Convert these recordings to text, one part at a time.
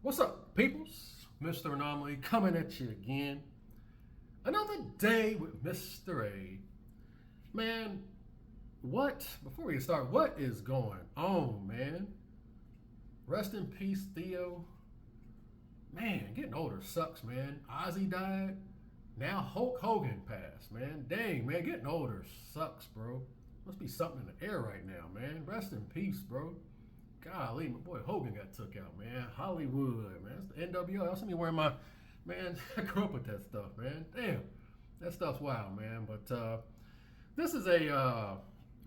What's up, peoples? Mr. Anomaly coming at you again. Another day with Mr. A. Man, before we get started, what is going on, man? Rest in peace, Theo. Man, getting older sucks, man. Ozzy died. Now Hulk Hogan passed, man. Dang, man, getting older sucks, bro. Must be something in the air right now, man. Rest in peace, bro. Golly, my boy Hogan got took out, man. Hollywood, man. That's the NWO. Y'all see me wearing my, man, I grew up with that stuff, man. Damn. That stuff's wild, man. But this is a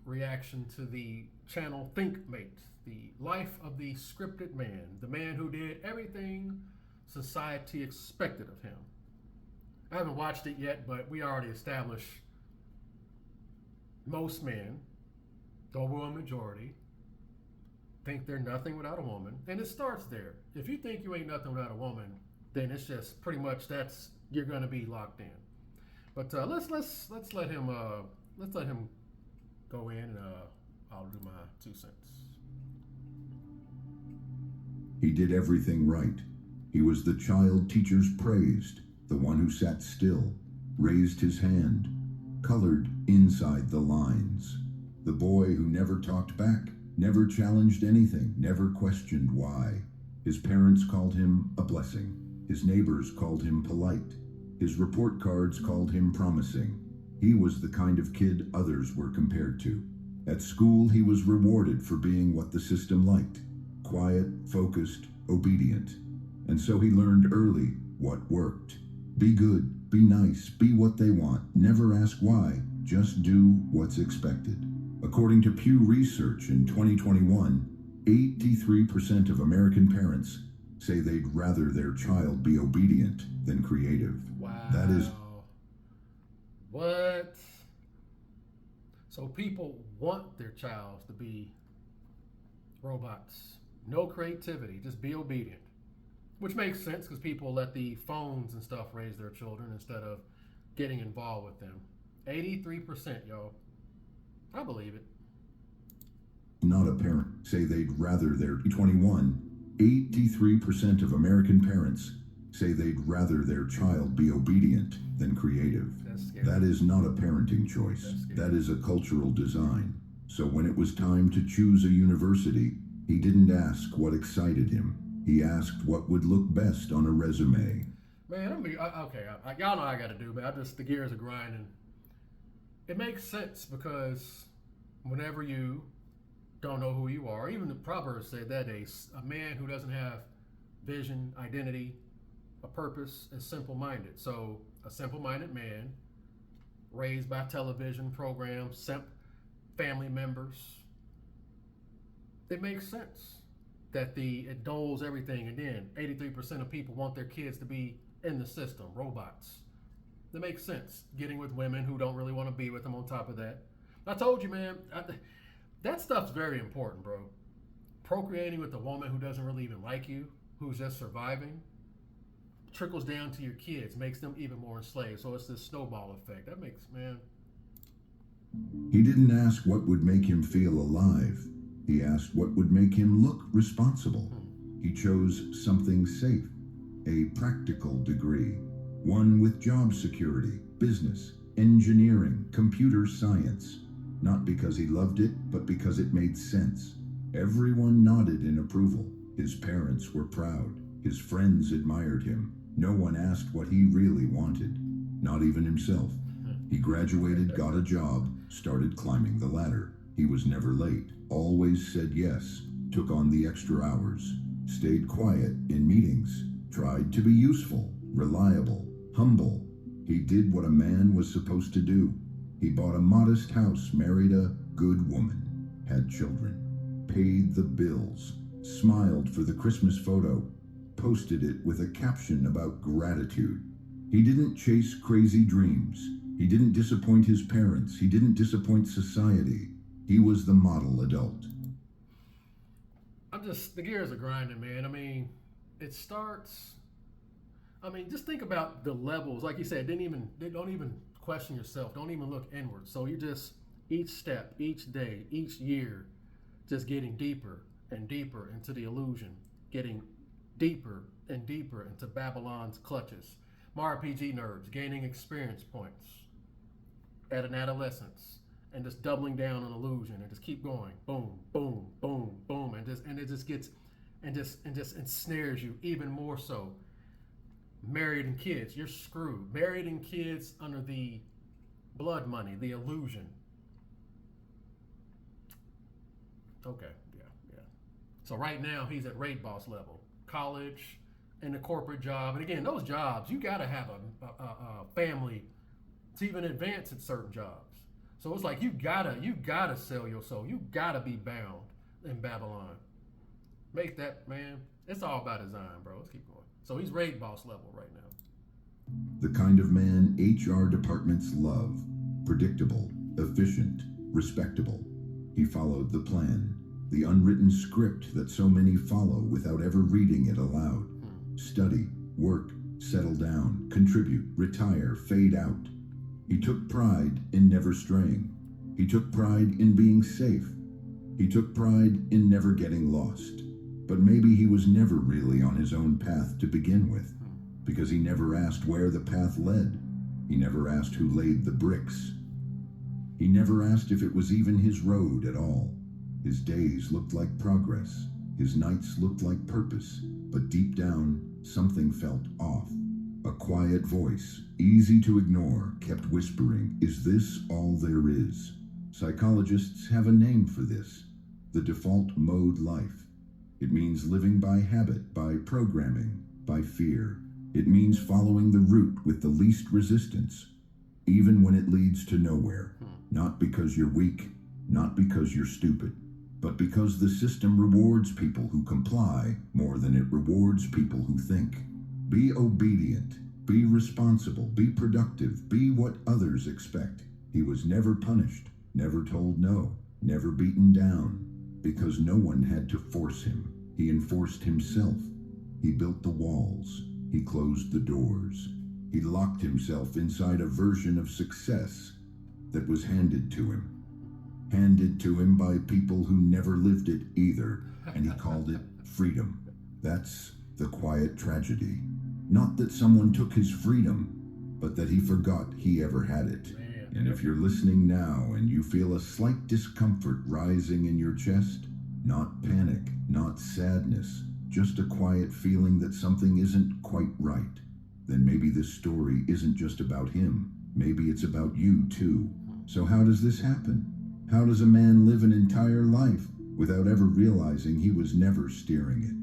reaction to the channel ThinkMate, the life of the scripted man, the man who did everything society expected of him. I haven't watched it yet, but we already established most men, the overwhelming majority, think they're nothing without a woman, and it starts there. If you think you ain't nothing without a woman, then it's just pretty much you're gonna be locked in. But let's let him go in, and I'll do my 2 cents. He did everything right. He was the child teachers praised, the one who sat still, raised his hand, colored inside the lines, the boy who never talked back, never challenged anything, never questioned why. His parents called him a blessing. His neighbors called him polite. His report cards called him promising. He was the kind of kid others were compared to. At school, he was rewarded for being what the system liked: quiet, focused, obedient. And so he learned early what worked. Be good, be nice, be what they want, never ask why, just do what's expected. According to Pew Research in 2021, 83% of American parents say they'd rather their child be obedient than creative. Wow. That is what? So people want their child to be robots. No creativity, just be obedient. Which makes sense because people let the phones and stuff raise their children instead of getting involved with them. 83%, yo. I believe it. Not a parent say they'd rather their 21. 83% of American parents say they'd rather their child be obedient than creative. That's scary. That is not a parenting choice. That is a cultural design. So when it was time to choose a university, he didn't ask what excited him. He asked what would look best on a resume. Man, y'all know what I got to do, man. The gears are grinding. It makes sense because whenever you don't know who you are, even the Proverbs said that a man who doesn't have vision, identity, a purpose is simple-minded. So a simple-minded man raised by television programs, family members, it makes sense that it dulls everything, and then 83% of people want their kids to be in the system, robots. That makes sense. Getting with women who don't really want to be with them on top of that. I told you, man, that stuff's very important, bro. Procreating with a woman who doesn't really even like you, who's just surviving, trickles down to your kids, makes them even more enslaved. So it's this snowball effect. That makes, man. He didn't ask what would make him feel alive. He asked what would make him look responsible. He chose something safe, a practical degree, one with job security, business, engineering, computer science. Not because he loved it, but because it made sense. Everyone nodded in approval. His parents were proud. His friends admired him. No one asked what he really wanted, not even himself. He graduated, got a job, started climbing the ladder. He was never late, always said yes, took on the extra hours, stayed quiet in meetings, tried to be useful, reliable, humble. He did what a man was supposed to do. He bought a modest house, married a good woman, had children, paid the bills, smiled for the Christmas photo, posted it with a caption about gratitude. He didn't chase crazy dreams. He didn't disappoint his parents. He didn't disappoint society. He was the model adult. The gears are grinding, man. I mean, it starts, just think about the levels. Like you said, don't even question yourself. Don't even look inward. So you just, each step, each day, each year, just getting deeper and deeper into the illusion, getting deeper and deeper into Babylon's clutches. RPG nerds gaining experience points at an adolescence and just doubling down on illusion and just keep going. Boom, boom, boom, boom. And it just gets and just ensnares you even more so. Married and kids, you're screwed. Married and kids under the blood money, the illusion. Okay, yeah. So right now he's at raid boss level, college and a corporate job. And again, those jobs, you got to have a family to even advance at certain jobs. So it's like you gotta sell your soul. You gotta be bound in Babylon. Make that, man. It's all about design, bro. Let's keep going. So he's raid boss level right now. The kind of man HR departments love. Predictable, efficient, respectable. He followed the plan, the unwritten script that so many follow without ever reading it aloud. Study, work, settle down, contribute, retire, fade out. He took pride in never straying. He took pride in being safe. He took pride in never getting lost. But maybe he was never really on his own path to begin with, because he never asked where the path led. He never asked who laid the bricks. He never asked if it was even his road at all. His days looked like progress. His nights looked like purpose. But deep down, something felt off. A quiet voice, easy to ignore, kept whispering, "Is this all there is?" Psychologists have a name for this: the default mode life. It means living by habit, by programming, by fear. It means following the route with the least resistance, even when it leads to nowhere. Not because you're weak, not because you're stupid, but because the system rewards people who comply more than it rewards people who think. Be obedient, be responsible, be productive, be what others expect. He was never punished, never told no, never beaten down, because no one had to force him. He enforced himself. He built the walls. He closed the doors. He locked himself inside a version of success that was handed to him. Handed to him by people who never lived it either, and he called it freedom. That's the quiet tragedy. Not that someone took his freedom, but that he forgot he ever had it. And if you're listening now and you feel a slight discomfort rising in your chest, not panic, not sadness, just a quiet feeling that something isn't quite right, then maybe this story isn't just about him. Maybe it's about you too. So how does this happen? How does a man live an entire life without ever realizing he was never steering it?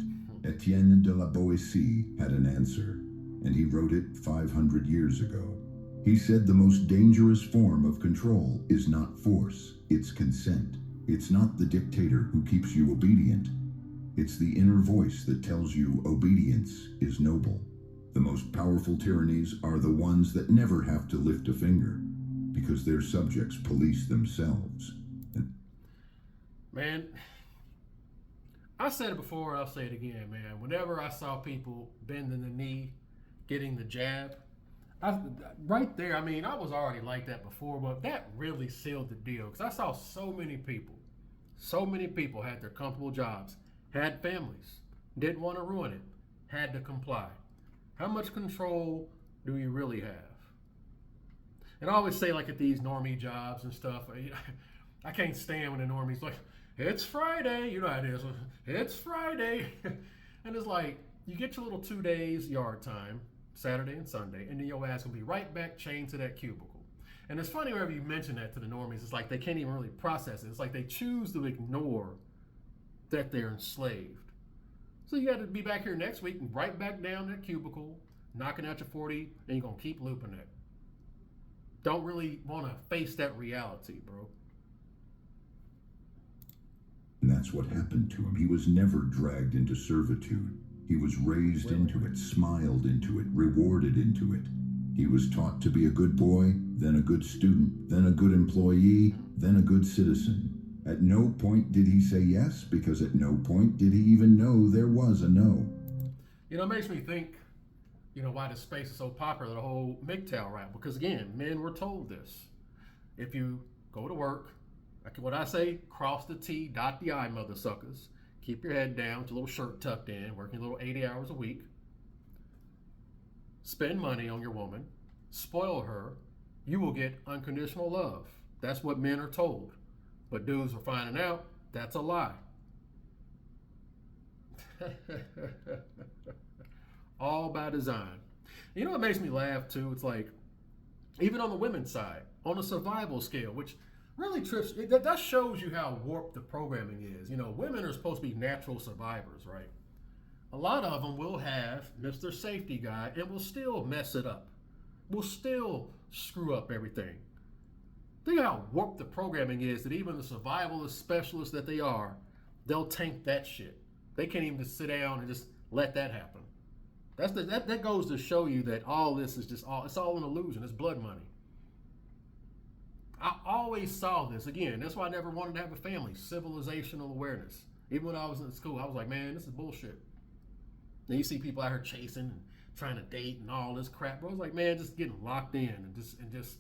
Etienne de la Boétie had an answer, and he wrote it 500 years ago. He said the most dangerous form of control is not force, it's consent. It's not the dictator who keeps you obedient. It's the inner voice that tells you obedience is noble. The most powerful tyrannies are the ones that never have to lift a finger, because their subjects police themselves. Man, I said it before, I'll say it again, man. Whenever I saw people bending the knee, getting the jab, right there, I mean, I was already like that before, but that really sealed the deal, because I saw so many people had their comfortable jobs, had families, didn't want to ruin it, had to comply. How much control do you really have? And I always say, like, at these normie jobs and stuff, I can't stand when the normies like, it's Friday, you know how it is, it's Friday. And it's like, you get your little 2 days yard time, Saturday and Sunday, and then your ass will be right back chained to that cubicle. And it's funny whenever you mention that to the normies, it's like they can't even really process it. It's like they choose to ignore that they're enslaved. So you got to be back here next week and right back down that cubicle, knocking out your 40, and you're going to keep looping it. Don't really want to face that reality, bro. And that's what happened to him. He was never dragged into servitude. He was raised into it, smiled into it, rewarded into it. He was taught to be a good boy, then a good student, then a good employee, then a good citizen. At no point did he say yes, because at no point did he even know there was a no. You know, it makes me think, you know, why this space is so popular, the whole MGTOW rap. Because again, men were told this. If you go to work, what I say, cross the T, dot the I, mother suckers. keep your head down with your little shirt tucked in, working a little 80 hours a week, spend money on your woman, spoil her, you will get unconditional love. That's what men are told. But dudes are finding out that's a lie. All by design. You know what makes me laugh too? It's like, even on the women's side, on a survival scale, which really trips, that shows you how warped the programming is. You know, women are supposed to be natural survivors, right? A lot of them will have Mr. Safety Guy and will still mess it up. Will still screw up everything. Think how warped the programming is that even the survivalist specialists that they are, they'll tank that shit. They can't even just sit down and just let that happen. That goes to show you that all this is it's all an illusion. It's blood money. I always saw this. Again, that's why I never wanted to have a family. Civilizational awareness. Even when I was in school, I was like, man, this is bullshit. Then you see people out here chasing and trying to date and all this crap, bro. I was like, man, just getting locked in and just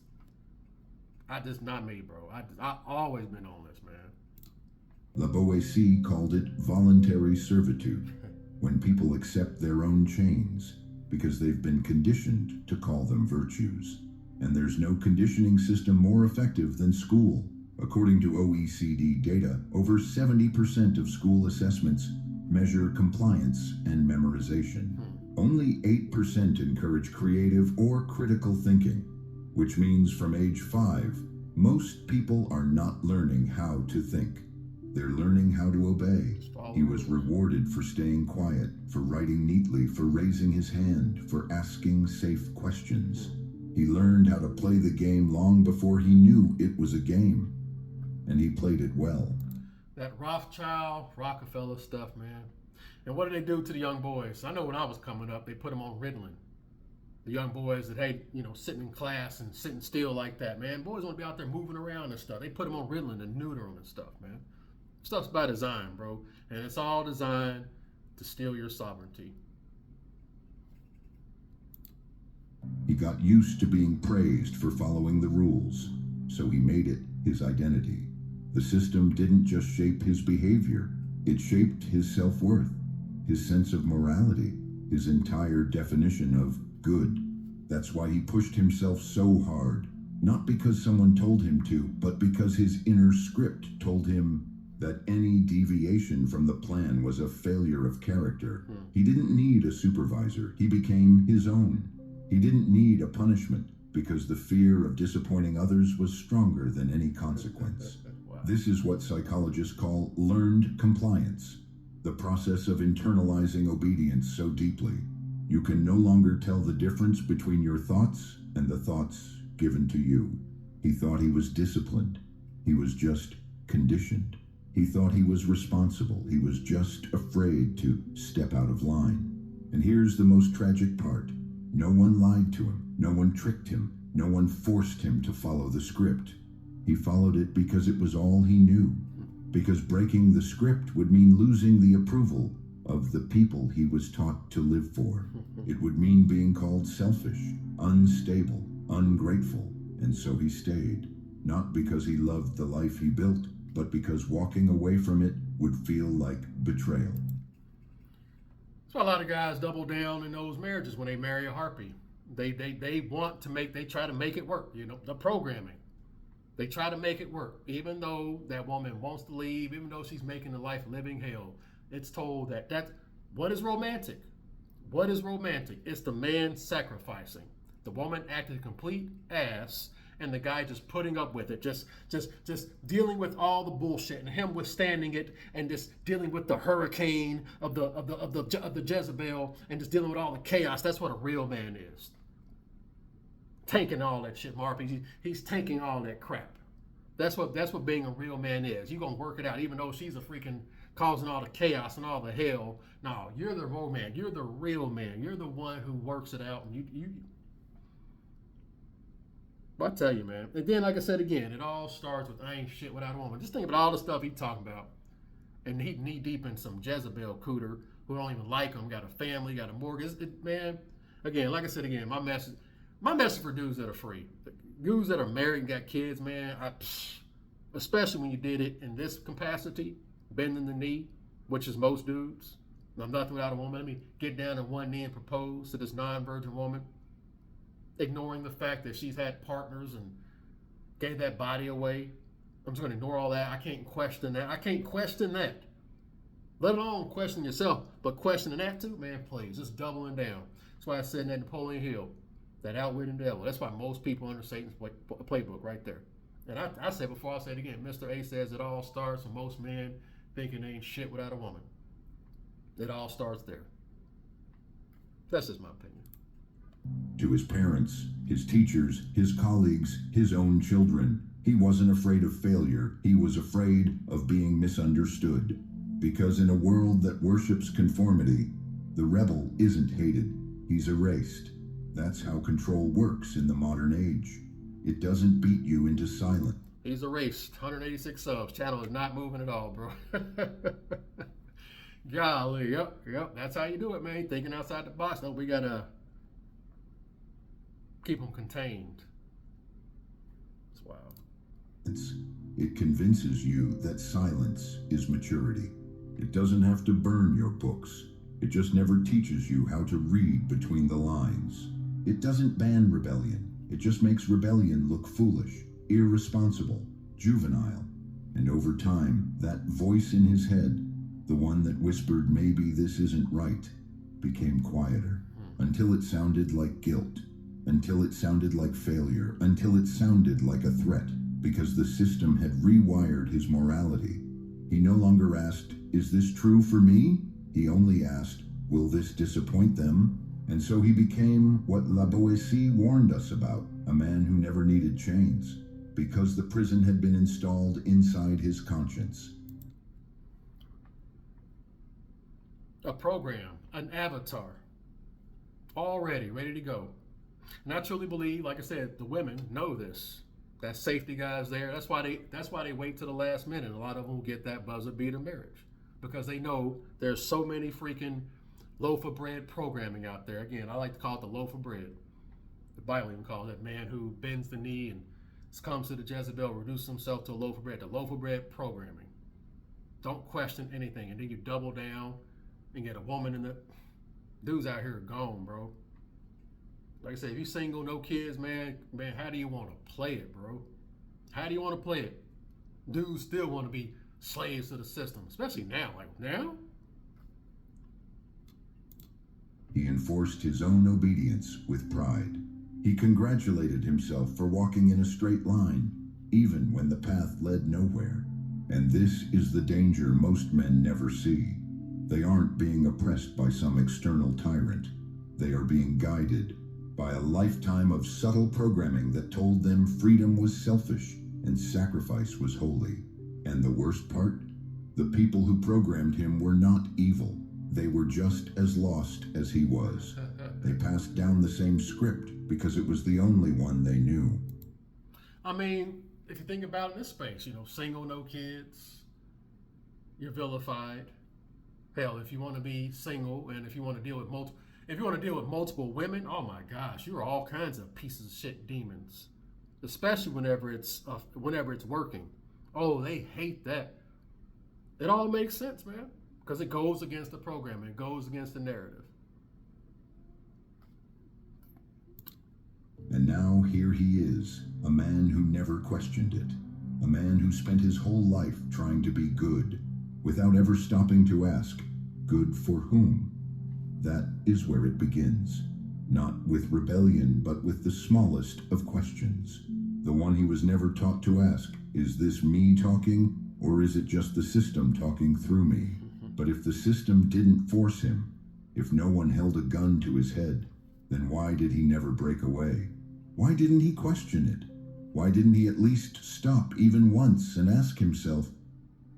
I just not me, bro. I always been on this, man. La Boétie called it voluntary servitude, when people accept their own chains because they've been conditioned to call them virtues. And there's no conditioning system more effective than school. According to OECD data, over 70% of school assessments measure compliance and memorization. Only 8% encourage creative or critical thinking, which means from age 5, most people are not learning how to think. They're learning how to obey. He was rewarded for staying quiet, for writing neatly, for raising his hand, for asking safe questions. He learned how to play the game long before he knew it was a game, and he played it well. That Rothschild, Rockefeller stuff, man. And what did they do to the young boys? I know when I was coming up, they put them on Ritalin. The young boys that hate, sitting in class and sitting still like that, man. Boys want to be out there moving around and stuff. They put them on Ritalin and neuter them and stuff, man. Stuff's by design, bro. And it's all designed to steal your sovereignty. He got used to being praised for following the rules, so he made it his identity. The system didn't just shape his behavior, it shaped his self-worth, his sense of morality, his entire definition of good. That's why he pushed himself so hard, not because someone told him to, but because his inner script told him that any deviation from the plan was a failure of character. He didn't need a supervisor, he became his own. He didn't need a punishment because the fear of disappointing others was stronger than any consequence. Wow. This is what psychologists call learned compliance, the process of internalizing obedience so deeply you can no longer tell the difference between your thoughts and the thoughts given to you. He thought he was disciplined. He was just conditioned. He thought he was responsible. He was just afraid to step out of line. And here's the most tragic part. No one lied to him. No one tricked him. No one forced him to follow the script. He followed it because it was all he knew. Because breaking the script would mean losing the approval of the people he was taught to live for. It would mean being called selfish, unstable, ungrateful, and so he stayed. Not because he loved the life he built, but because walking away from it would feel like betrayal. That's why a lot of guys double down in those marriages when they marry a harpy. They try to make it work, the programming. They try to make it work, even though that woman wants to leave, even though she's making the life living hell. It's told that's what is romantic. What is romantic? It's the man sacrificing. The woman acted a complete ass, and the guy just putting up with it, just dealing with all the bullshit, and him withstanding it, and just dealing with the hurricane of the Jezebel, and just dealing with all the chaos. That's what a real man is. Tanking all that shit, Marpy. He's tanking all that crap. That's what being a real man is. You're gonna work it out, even though she's a freaking causing all the chaos and all the hell. No, you're the real man. You're the real man. You're the one who works it out, and you. But I tell you, man. And then, like I said again, it all starts with I ain't shit without a woman. Just think about all the stuff he's talking about, and he knee deep in some Jezebel cooter who don't even like him. Got a family, got a mortgage. Man, again, like I said again, my message for dudes that are free, dudes that are married and got kids, man. Especially when you did it in this capacity, bending the knee, which is most dudes. I'm nothing without a woman. Let me get down on one knee and propose to this non-virgin woman, ignoring the fact that she's had partners and gave that body away. I'm just going to ignore all that. I can't question that. I can't question that. Let alone question yourself, but questioning that too, man, please, just doubling down. That's why I said in that Napoleon Hill, that outwitting devil. That's why most people under Satan's playbook right there. And I said before, I'll say it again. Mr. A says it all starts with most men thinking they ain't shit without a woman. It all starts there. That's just my opinion. To his parents, his teachers, his colleagues, his own children, he wasn't afraid of failure. He was afraid of being misunderstood. Because in a world that worships conformity, the rebel isn't hated, he's erased. That's how control works in the modern age. It doesn't beat you into silence. He's erased. 186 subs. Channel is not moving at all, bro. Golly, yep. That's how you do it, man. Thinking outside the box. No, we gotta keep them contained. It's wild. It convinces you that silence is maturity. It doesn't have to burn your books. It just never teaches you how to read between the lines. It doesn't ban rebellion. It just makes rebellion look foolish, irresponsible, juvenile. And over time, that voice in his head, the one that whispered maybe this isn't right, became quieter, until it sounded like guilt, until it sounded like failure, until it sounded like a threat, because the system had rewired his morality. He no longer asked, is this true for me? He only asked, will this disappoint them? And so he became what La Boétie warned us about, a man who never needed chains, because the prison had been installed inside his conscience. A program, an avatar, already ready to go. And I truly believe, like I said, the women know this. That safety guy's there. That's why they wait to the last minute. A lot of them get that buzzer beater marriage because they know there's so many freaking loaf of bread programming out there. Again, I like to call it the loaf of bread. The Bible even calls it man who bends the knee and comes to the Jezebel, reduces himself to a loaf of bread. The loaf of bread programming. Don't question anything, and then you double down and get a woman in the dudes out here are gone, bro. Like I said, if you single, no kids, man, how do you want to play it, bro? How do you want to play it? Dudes still want to be slaves to the system, especially now. Like now? He enforced his own obedience with pride. He congratulated himself for walking in a straight line, even when the path led nowhere. And this is the danger most men never see. They aren't being oppressed by some external tyrant. They are being guided by a lifetime of subtle programming that told them freedom was selfish and sacrifice was holy. And the worst part? The people who programmed him were not evil. They were just as lost as he was. They passed down the same script because it was the only one they knew. I mean, if you think about it in this space, single, no kids, you're vilified. Hell, if you want to be single and if you want to deal with multiple women, oh my gosh, you're all kinds of pieces of shit demons. Especially whenever it's working. Oh, they hate that. It all makes sense, man, because it goes against the program. It goes against the narrative. And now here he is, a man who never questioned it. A man who spent his whole life trying to be good, without ever stopping to ask, good for whom? That is where it begins. Not with rebellion, but with the smallest of questions. The one he was never taught to ask, is this me talking, or is it just the system talking through me? But if the system didn't force him, if no one held a gun to his head, then why did he never break away? Why didn't he question it? Why didn't he at least stop even once and ask himself,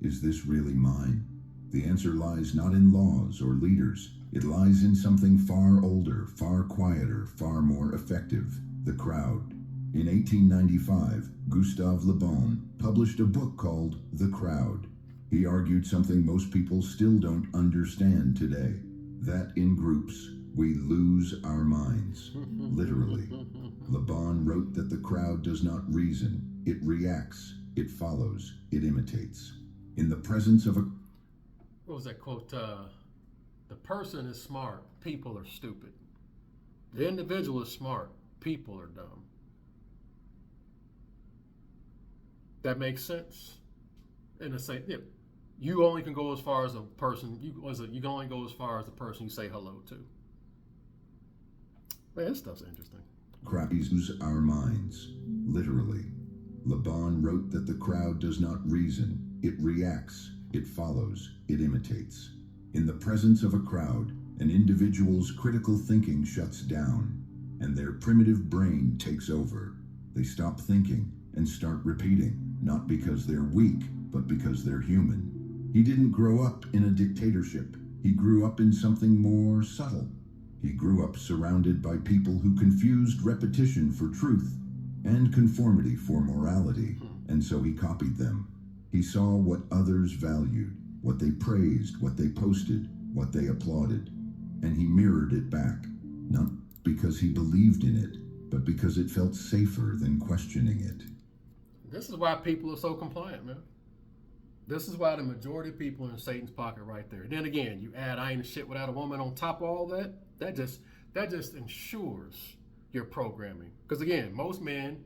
is this really mine? The answer lies not in laws or leaders. It lies in something far older, far quieter, far more effective, the crowd. In 1895, Gustave Le Bon published a book called The Crowd. He argued something most people still don't understand today, that in groups, we lose our minds, literally. Le Bon wrote that the crowd does not reason, it reacts, it follows, it imitates. In the presence of a... what was that quote? The person is smart, people are stupid. The individual is smart, people are dumb. That makes sense. In the same, yeah, you only can go as far as a person. You can only go as far as the person you say hello to. Man, this stuff's interesting. Crowds use our minds, literally. Laban wrote that the crowd does not reason, it reacts, it follows, it imitates. In the presence of a crowd, an individual's critical thinking shuts down, and their primitive brain takes over. They stop thinking and start repeating, not because they're weak, but because they're human. He didn't grow up in a dictatorship. He grew up in something more subtle. He grew up surrounded by people who confused repetition for truth and conformity for morality, and so he copied them. He saw what others valued, what they praised, what they posted, what they applauded, and he mirrored it back, not because he believed in it, but because it felt safer than questioning it. This is why people are so compliant, man. This is why the majority of people are in Satan's pocket right there. Then again, you add I ain't shit without a woman on top of all that, that just ensures your programming. Because again, most men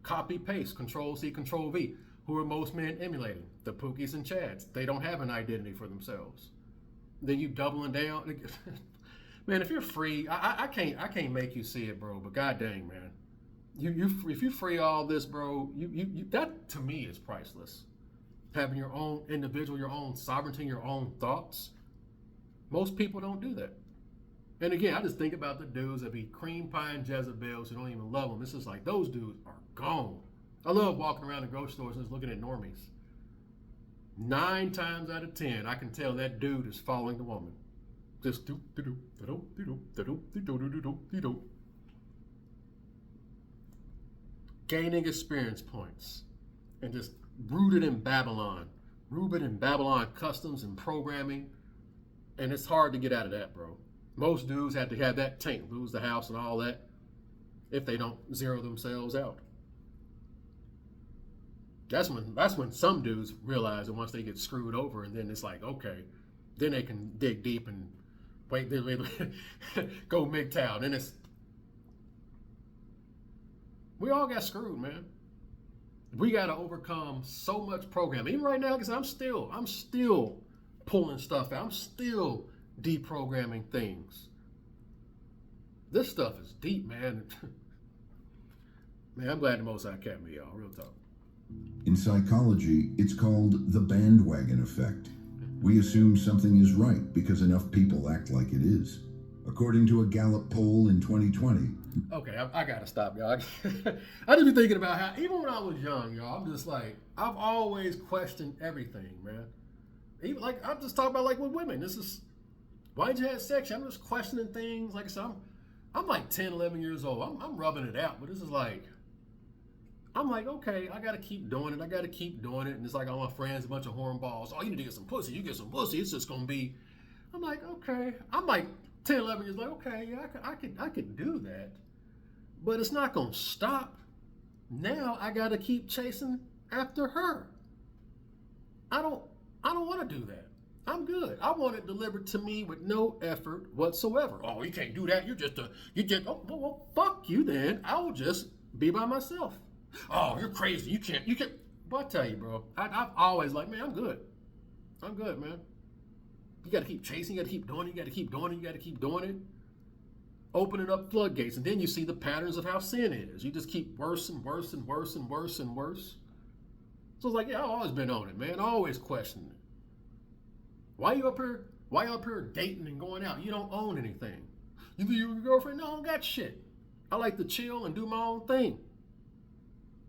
copy paste, control C, control V. Who are most men emulating? The Pookies and Chads. They don't have an identity for themselves. Then you doubling down. Man, if you're free, I can't make you see it, bro. But god dang, man, if you free all this, bro, you that to me is priceless. Having your own individual, your own sovereignty, your own thoughts. Most people don't do that. And again, I just think about the dudes that be cream pie and Jezebels who don't even love them. It's just like those dudes are gone. I love walking around the grocery stores and just looking at normies. 9 times out of 10, I can tell that dude is following the woman. Just do do do do do do do do do do do do. Gaining experience points and just rooted in Babylon customs and programming, and it's hard to get out of that, bro. Most dudes have to have that tank, lose the house and all that, if they don't zero themselves out. That's when some dudes realize that once they get screwed over, and then it's like, okay, then they can dig deep and wait, go MGTOW. Then it's, we all got screwed, man. We got to overcome so much programming. Even right now, because I'm still pulling stuff out. I'm still deprogramming things. This stuff is deep, man. Man, I'm glad the Most High kept me, y'all. Real talk. In psychology, it's called the bandwagon effect. We assume something is right because enough people act like it is. According to a Gallup poll in 2020. Okay, I gotta stop, y'all. I just be thinking about how, even when I was young, y'all, I'm just like, I've always questioned everything, man. Even like, I'm just talking about like with women. This is, why'd you have sex? I'm just questioning things. Like I said, I'm like 10, 11 years old. I'm rubbing it out, but this is like, I'm like, okay, I gotta keep doing it. And it's like all my friends, a bunch of hornballs. Oh, you need to get some pussy. You get some pussy. It's just gonna be. I'm like, okay. I'm like 10, 11 years like, okay, yeah, I could do that, but it's not gonna stop. Now I gotta keep chasing after her. I don't want to do that. I'm good. I want it delivered to me with no effort whatsoever. Oh, you can't do that. Oh, well, fuck you then. I will just be by myself. Oh, you're crazy. You can't. But I tell you, bro, I've always like, man, I'm good, man. You got to keep chasing. You got to keep doing it. You got to keep doing it. Opening up floodgates. And then you see the patterns of how sin is. You just keep worse and worse and worse and worse and worse. So it's like, yeah, I've always been on it, man. Always questioning it. Why you up here dating and going out? You don't own anything. You think you're your girlfriend? No, I don't got shit. I like to chill and do my own thing.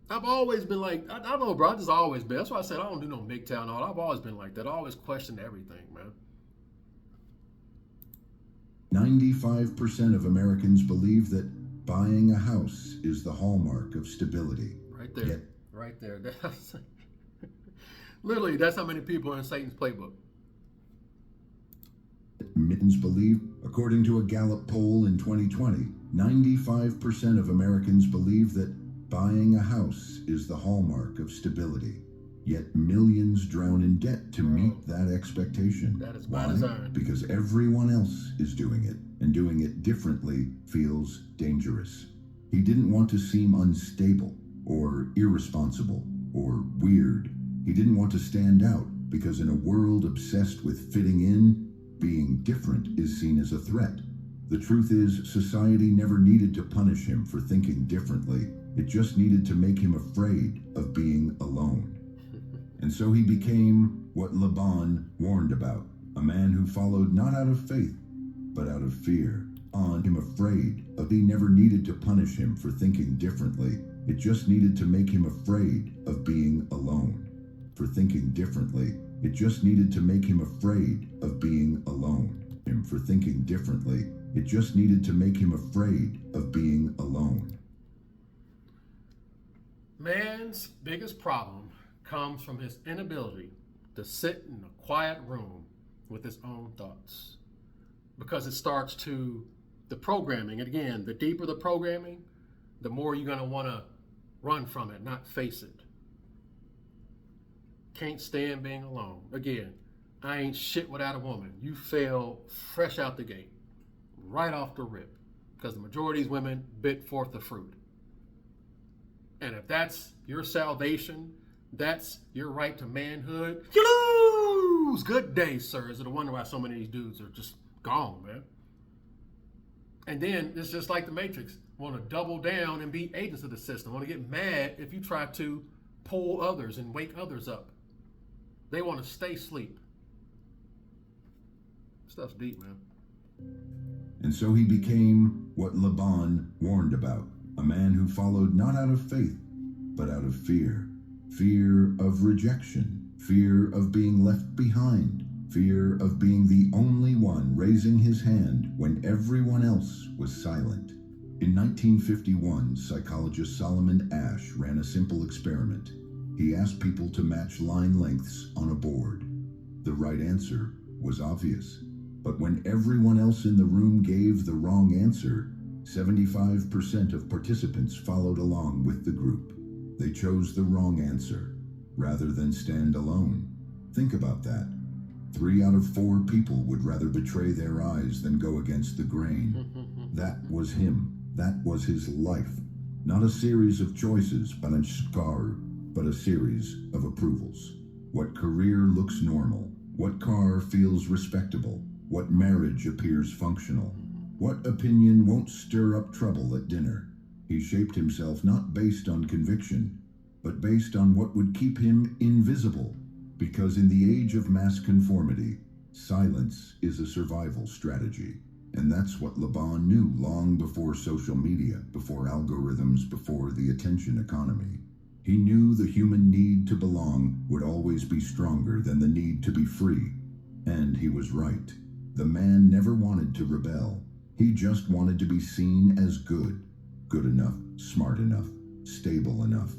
I've always been like, I don't know, bro. I just always been. That's why I said I don't do no MGTOW and all. I've always been like that. I always question everything, man. 95% of Americans believe that buying a house is the hallmark of stability. Right there. Right there. Literally, that's how many people are in Satan's playbook. Mittens believe, according to a Gallup poll in 2020, 95% of Americans believe that buying a house is the hallmark of stability. Yet millions drown in debt to meet that expectation. That is by Why? design. Because everyone else is doing it, and doing it differently feels dangerous. He didn't want to seem unstable or irresponsible or weird. He didn't want to stand out because in a world obsessed with fitting in, being different is seen as a threat. The truth is, society never needed to punish him for thinking differently. It just needed to make him afraid of being alone. And so he became what Laban warned about, a man who followed not out of faith, but out of fear. On him afraid of he never needed to punish him for thinking differently. It just needed to make him afraid of being alone. For thinking differently, it just needed to make him afraid of being alone. And for thinking differently, it just needed to make him afraid of being alone. Man's biggest problem comes from his inability to sit in a quiet room with his own thoughts. Because it starts to the programming. And again, the deeper the programming, the more you're going to want to run from it, not face it. Can't stand being alone. Again, I ain't shit without a woman. You fail fresh out the gate, right off the rip, because the majority of these women bit forth the fruit. And if that's your salvation, that's your right to manhood, you lose. Good day, sir. Is it a wonder why so many of these dudes are just gone, man? And then it's just like the Matrix. Want to double down and be agents of the system. Want to get mad if you try to pull others and wake others up. They want to stay asleep. Stuff's deep, man. And so he became what Laban warned about, a man who followed not out of faith, but out of fear. Fear of rejection, fear of being left behind, fear of being the only one raising his hand when everyone else was silent. In 1951, psychologist Solomon Asch ran a simple experiment. He asked people to match line lengths on a board. The right answer was obvious. But when everyone else in the room gave the wrong answer, 75% of participants followed along with the group. They chose the wrong answer, rather than stand alone. Think about that. 3 out of 4 people would rather betray their eyes than go against the grain. That was him. That was his life. Not a series of choices, but a series of approvals. What career looks normal? What car feels respectable? What marriage appears functional? What opinion won't stir up trouble at dinner? He shaped himself not based on conviction, but based on what would keep him invisible. Because in the age of mass conformity, silence is a survival strategy. And that's what Laban knew long before social media, before algorithms, before the attention economy. He knew the human need to belong would always be stronger than the need to be free. And he was right. The man never wanted to rebel. He just wanted to be seen as good. Good enough, smart enough, stable enough.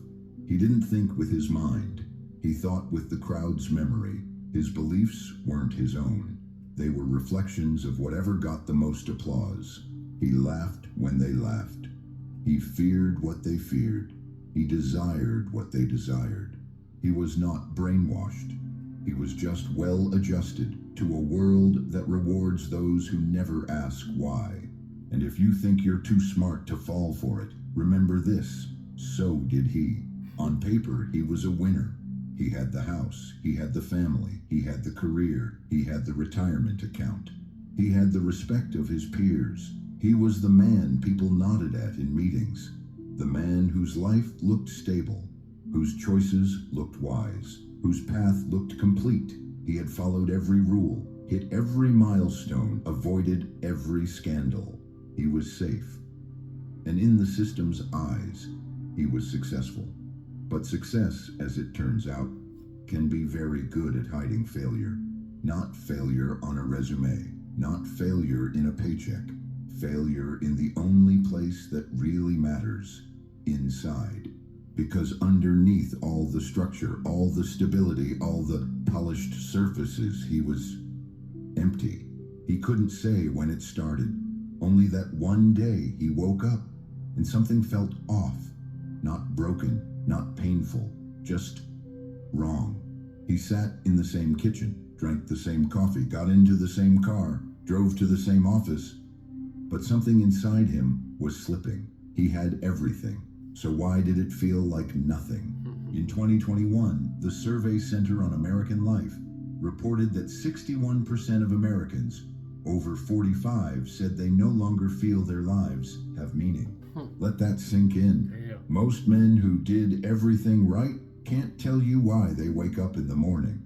He didn't think with his mind. He thought with the crowd's memory. His beliefs weren't his own. They were reflections of whatever got the most applause. He laughed when they laughed. He feared what they feared. He desired what they desired. He was not brainwashed. He was just well adjusted to a world that rewards those who never ask why. And if you think you're too smart to fall for it, remember this: so did he. On paper, he was a winner. He had the house, he had the family, he had the career, he had the retirement account. He had the respect of his peers. He was the man people nodded at in meetings. The man whose life looked stable, whose choices looked wise, whose path looked complete. He had followed every rule, hit every milestone, avoided every scandal. He was safe. And in the system's eyes, he was successful. But success, as it turns out, can be very good at hiding failure. Not failure on a resume, not failure in a paycheck, failure in the only place that really matters, inside. Because underneath all the structure, all the stability, all the polished surfaces, he was empty. He couldn't say when it started, only that one day he woke up and something felt off, not broken, not painful, just wrong. He sat in the same kitchen, drank the same coffee, got into the same car, drove to the same office, but something inside him was slipping. He had everything, so why did it feel like nothing? In 2021, the Survey Center on American Life reported that 61% of Americans over 45 said they no longer feel their lives have meaning. Let that sink in. Yeah. Most men who did everything right can't tell you why they wake up in the morning.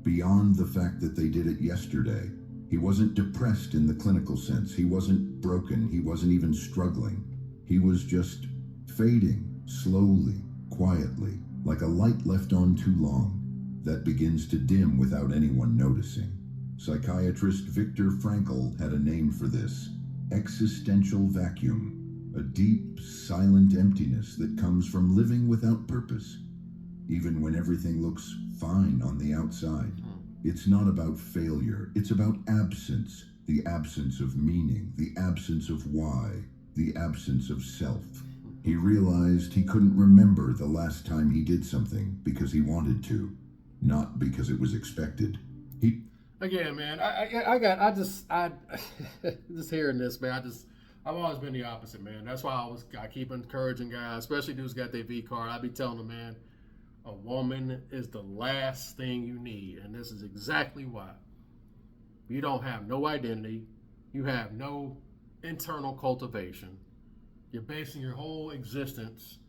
Beyond the fact that they did it yesterday, he wasn't depressed in the clinical sense. He wasn't broken. He wasn't even struggling. He was just fading, slowly, quietly, like a light left on too long that begins to dim without anyone noticing. Psychiatrist Viktor Frankl had a name for this: existential vacuum, a deep, silent emptiness that comes from living without purpose. Even when everything looks fine on the outside, it's not about failure, it's about absence, the absence of meaning, the absence of why, the absence of self. He realized he couldn't remember the last time he did something because he wanted to, not because it was expected. Again, man, just hearing this, man, I've always been the opposite, man. That's why I keep encouraging guys, especially dudes got their V card. I be telling them, man, a woman is the last thing you need, and this is exactly why. You don't have no identity. You have no internal cultivation. You're basing your whole existence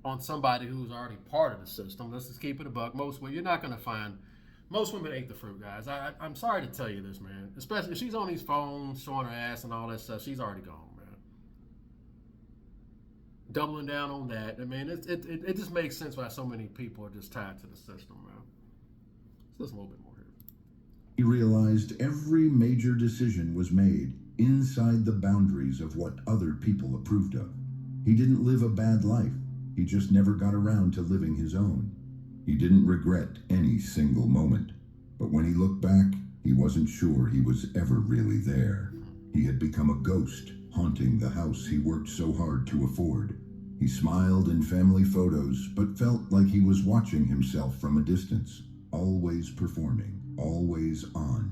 on somebody who's already part of the system. Let's just keep it a buck. Most women ate the fruit, guys. I'm sorry to tell you this, man. Especially if she's on these phones showing her ass and all that stuff, she's already gone, man. Doubling down on that, I mean, it just makes sense why so many people are just tied to the system, man. So let's a little bit more here. He realized every major decision was made inside the boundaries of what other people approved of. He didn't live a bad life. He just never got around to living his own. He didn't regret any single moment. But when he looked back, he wasn't sure he was ever really there. He had become a ghost, haunting the house he worked so hard to afford. He smiled in family photos, but felt like he was watching himself from a distance, always performing, always on,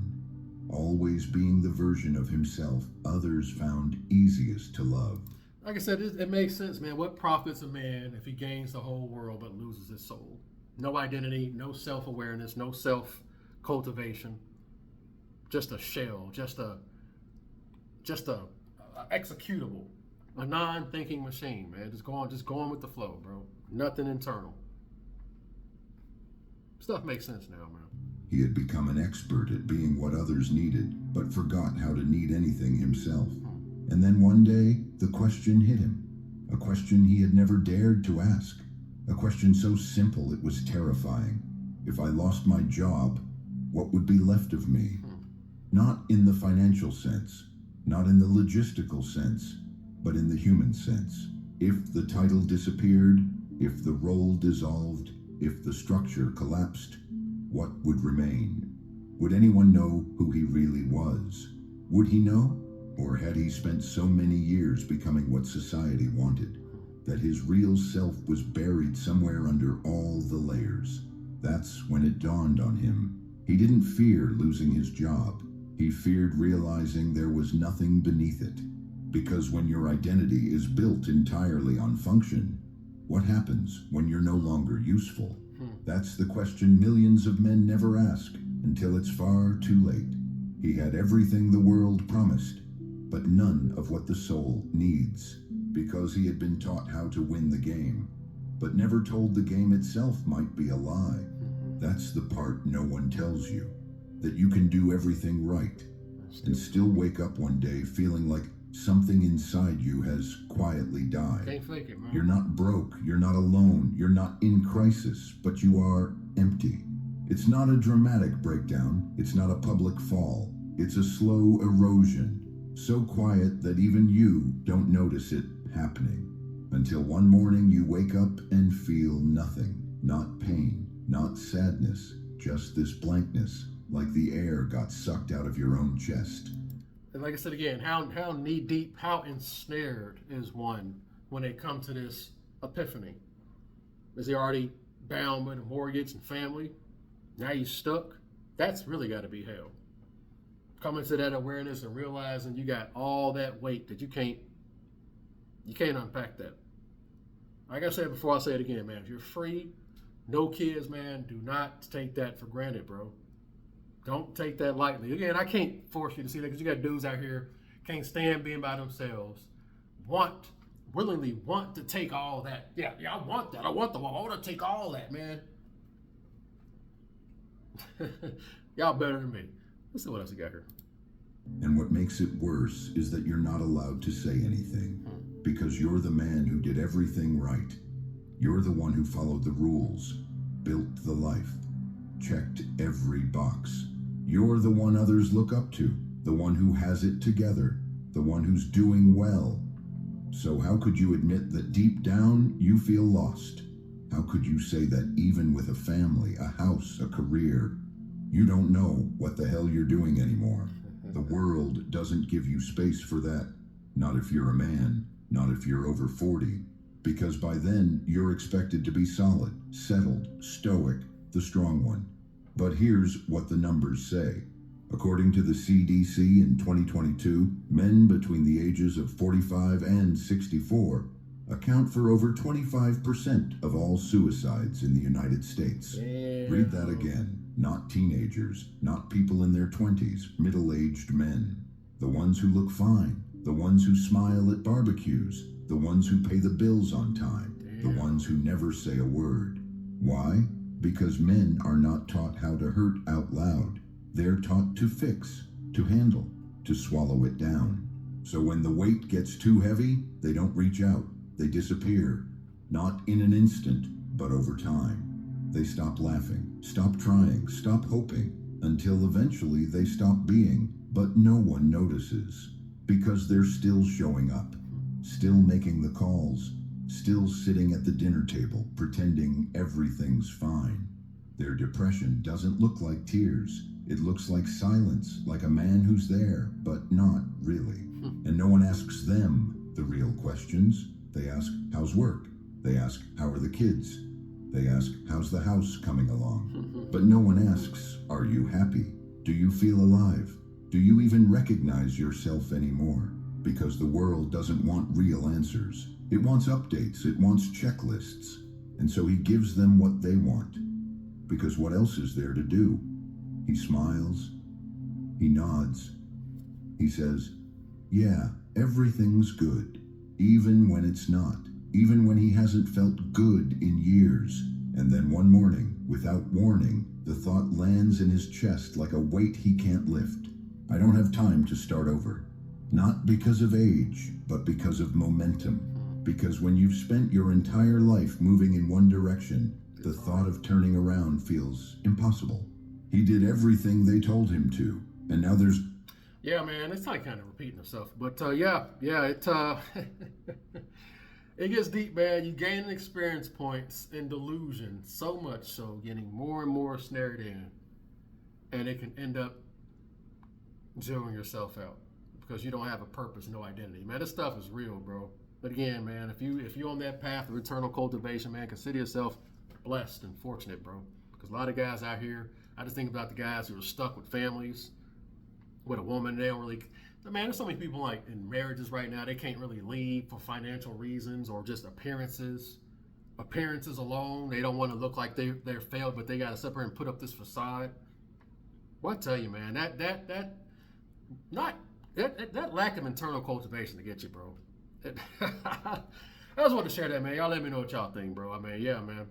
always being the version of himself others found easiest to love. Like I said, it makes sense, man. What profits a man if he gains the whole world but loses his soul? No identity, no self-awareness, no self-cultivation. Just a shell, just a executable, a non-thinking machine, man. Just going with the flow, bro. Nothing internal. Stuff makes sense now, man. He had become an expert at being what others needed, but forgot how to need anything himself. And then one day, the question hit him. A question he had never dared to ask. A question so simple it was terrifying. If I lost my job, what would be left of me? Not in the financial sense, not in the logistical sense, but in the human sense. If the title disappeared, if the role dissolved, if the structure collapsed, what would remain? Would anyone know who he really was? Would he know? Or had he spent so many years becoming what society wanted, that his real self was buried somewhere under all the layers? That's when it dawned on him. He didn't fear losing his job. He feared realizing there was nothing beneath it. Because when your identity is built entirely on function, what happens when you're no longer useful? That's the question millions of men never ask until it's far too late. He had everything the world promised, but none of what the soul needs, because he had been taught how to win the game, but never told the game itself might be a lie. That's the part no one tells you, that you can do everything right and still wake up one day feeling like something inside you has quietly died. Can't fake it, man. You're not broke, you're not alone, you're not in crisis, but you are empty. It's not a dramatic breakdown, it's not a public fall, it's a slow erosion, so quiet that even you don't notice it happening. Until one morning you wake up and feel nothing, not pain, not sadness, just this blankness, like the air got sucked out of your own chest. And like I said again, how knee deep, how ensnared is one when they come to this epiphany? Is he already bound with a mortgage and family. Now you're stuck. That's really got to be hell. Coming to that awareness and realizing you got all that weight that you can't unpack that. Like I said before, I'll say it again, man. If you're free, no kids, man, do not take that for granted, bro. Don't take that lightly. Again, I can't force you to see that because you got dudes out here can't stand being by themselves, willingly want to take all that. Yeah, I want that. I want to take all that, man. Y'all better than me. Let's see what else we got here. And what makes it worse is that you're not allowed to say anything because you're the man who did everything right. You're the one who followed the rules, built the life, checked every box. You're the one others look up to, the one who has it together, the one who's doing well. So how could you admit that deep down you feel lost? How could you say that even with a family, a house, a career, you don't know what the hell you're doing anymore? The world doesn't give you space for that. Not if you're a man, not if you're over 40, because by then you're expected to be solid, settled, stoic, the strong one. But here's what the numbers say. According to the CDC in 2022, men between the ages of 45 and 64 account for over 25% of all suicides in the United States. Damn. Read that again. Not teenagers, not people in their 20s, middle-aged men. The ones who look fine, the ones who smile at barbecues, the ones who pay the bills on time, the ones who never say a word. Why? Because men are not taught how to hurt out loud. They're taught to fix, to handle, to swallow it down. So when the weight gets too heavy, they don't reach out. They disappear. Not in an instant, but over time. They stop laughing, stop trying, stop hoping, until eventually they stop being, but no one notices. Because they're still showing up, still making the calls, still sitting at the dinner table, pretending everything's fine. Their depression doesn't look like tears. It looks like silence, like a man who's there, but not really. And no one asks them the real questions. They ask, how's work? They ask, how are the kids? They ask, how's the house coming along? But no one asks, are you happy? Do you feel alive? Do you even recognize yourself anymore? Because the world doesn't want real answers. It wants updates. It wants checklists. And so he gives them what they want. Because what else is there to do? He smiles. He nods. He says, yeah, everything's good. Even when it's not. Even when he hasn't felt good in years. And then one morning, without warning, the thought lands in his chest like a weight he can't lift. I don't have time to start over. Not because of age, but because of momentum. Because when you've spent your entire life moving in one direction, the thought of turning around feels impossible. He did everything they told him to, and now there's... Yeah, man, it's like kind of repeating itself. But it gets deep, man. You gain experience points and delusion, so much so, getting more and more snared in. And it can end up zeroing yourself out because you don't have a purpose, no identity. Man, this stuff is real, bro. But again, man, if you're on that path of eternal cultivation, man, consider yourself blessed and fortunate, bro. Because a lot of guys out here, I just think about the guys who are stuck with families, with a woman, they don't really... Man, there's so many people like in marriages right now, they can't really leave for financial reasons or just appearances. Appearances alone, they don't want to look like they're failed, but they got to sit there and put up this facade. Well, I tell you, man, that lack of internal cultivation to get you, bro. I just want to share that, man. Y'all let me know what y'all think, bro. I mean, yeah, man.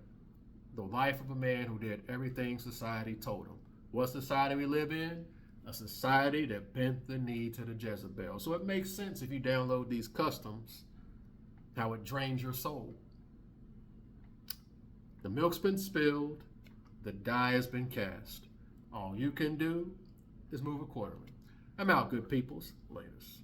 The life of a man who did everything society told him. What society we live in? A society that bent the knee to the Jezebel. So it makes sense if you download these customs, how it drains your soul. The milk's been spilled. The die has been cast. All you can do is move accordingly. I'm out, good peoples. Latest.